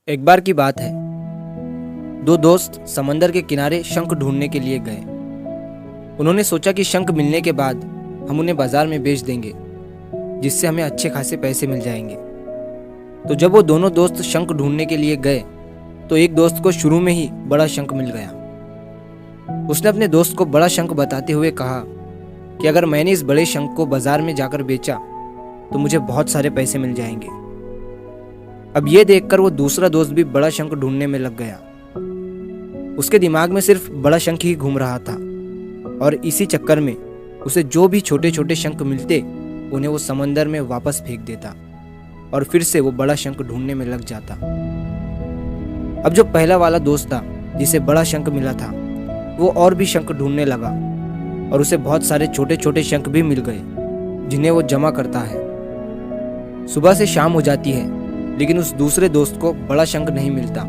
एक बार की बात है, दो दोस्त समंदर के किनारे शंख ढूंढने के लिए गए। उन्होंने सोचा कि शंख मिलने के बाद हम उन्हें बाजार में बेच देंगे, जिससे हमें अच्छे खासे पैसे मिल जाएंगे। तो जब वो दोनों दोस्त शंख ढूंढने के लिए गए तो एक दोस्त को शुरू में ही बड़ा शंख मिल गया। उसने अपने दोस्त को बड़ा शंख बताते हुए कहा कि अगर मैंने इस बड़े शंख को बाजार में जाकर बेचा तो मुझे बहुत सारे पैसे मिल जाएंगे। अब ये देखकर वो दूसरा दोस्त भी बड़ा शंख ढूंढने में लग गया। उसके दिमाग में सिर्फ बड़ा शंख ही घूम रहा था और इसी चक्कर में उसे जो भी छोटे छोटे शंख मिलते उन्हें वो समंदर में वापस फेंक देता और फिर से वो बड़ा शंख ढूंढने में लग जाता। अब जो पहला वाला दोस्त था जिसे बड़ा शंख मिला था, वो और भी शंख ढूंढने लगा और उसे बहुत सारे छोटे छोटे शंख भी मिल गए जिन्हें वो जमा करता है। सुबह से शाम हो जाती है लेकिन उस दूसरे दोस्त को बड़ा शंख नहीं मिलता।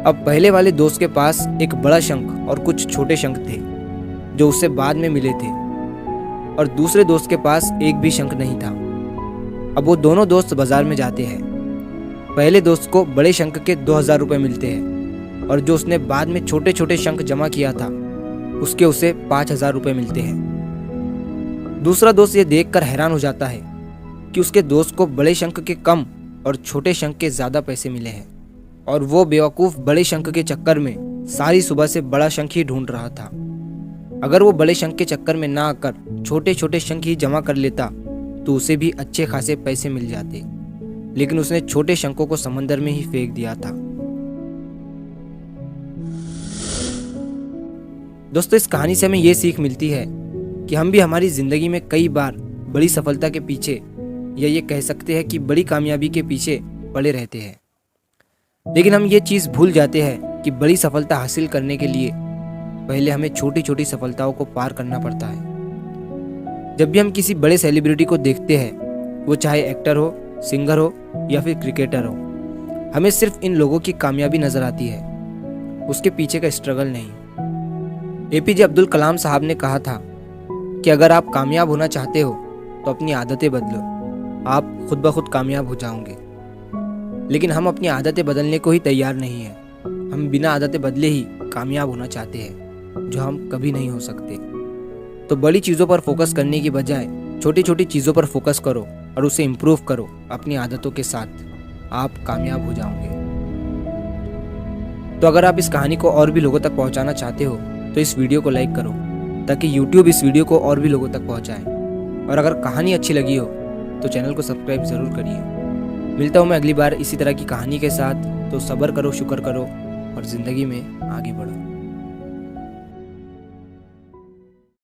अब पहले वाले दोस्त के पास एक बड़ा शंख और कुछ छोटे शंख थे जो उससे बाद में मिले थे, और दूसरे दोस्त के पास एक भी शंख नहीं था। अब वो दोनों दोस्त बाजार में जाते हैं। पहले दोस्त को बड़े शंख के 2000 रुपये मिलते हैं और जो उसने बाद में छोटे छोटे शंख जमा किया था उसके उसे 5000 रुपये मिलते हैं। दूसरा दोस्त ये देखकर हैरान हो जाता है कि उसके दोस्त को बड़े शंख के कम और छोटे शंख के ज्यादा पैसे मिले हैं, और वो बेवकूफ बड़े शंख के चक्कर में सारी सुबह से बड़ा शंख ही ढूंढ रहा था। अगर वो बड़े शंख के चक्कर में ना आकर छोटे छोटे शंख ही जमा कर लेता तो उसे भी अच्छे खासे पैसे मिल जाते, लेकिन उसने छोटे शंखों को समंदर में ही फेंक दिया था। दोस्तों, इस कहानी से हमें ये सीख मिलती है कि हम भी हमारी जिंदगी में कई बार बड़ी सफलता के पीछे, या ये कह सकते हैं कि बड़ी कामयाबी के पीछे पड़े रहते हैं, लेकिन हम ये चीज़ भूल जाते हैं कि बड़ी सफलता हासिल करने के लिए पहले हमें छोटी छोटी सफलताओं को पार करना पड़ता है। जब भी हम किसी बड़े सेलिब्रिटी को देखते हैं, वो चाहे एक्टर हो, सिंगर हो या फिर क्रिकेटर हो, हमें सिर्फ इन लोगों की कामयाबी नजर आती है, उसके पीछे का स्ट्रगल नहीं। एपीजे अब्दुल कलाम साहब ने कहा था कि अगर आप कामयाब होना चाहते हो तो अपनी आदतें बदलो, आप खुद ब खुद कामयाब हो जाओगे। लेकिन हम अपनी आदतें बदलने को ही तैयार नहीं है। हम बिना आदतें बदले ही कामयाब होना चाहते हैं, जो हम कभी नहीं हो सकते। तो बड़ी चीज़ों पर फोकस करने की बजाय छोटी छोटी चीज़ों पर फोकस करो और उसे इम्प्रूव करो। अपनी आदतों के साथ आप कामयाब हो जाओगे। तो अगर आप इस कहानी को और भी लोगों तक पहुंचाना चाहते हो तो इस वीडियो को लाइक करो, ताकि YouTube इस वीडियो को और भी लोगों तक पहुंचाए। और अगर कहानी अच्छी लगी हो तो चैनल को सब्सक्राइब ज़रूर करिए। मिलता हूँ मैं अगली बार इसी तरह की कहानी के साथ। तो सब्र करो, शुक्र करो और ज़िंदगी में आगे बढ़ो।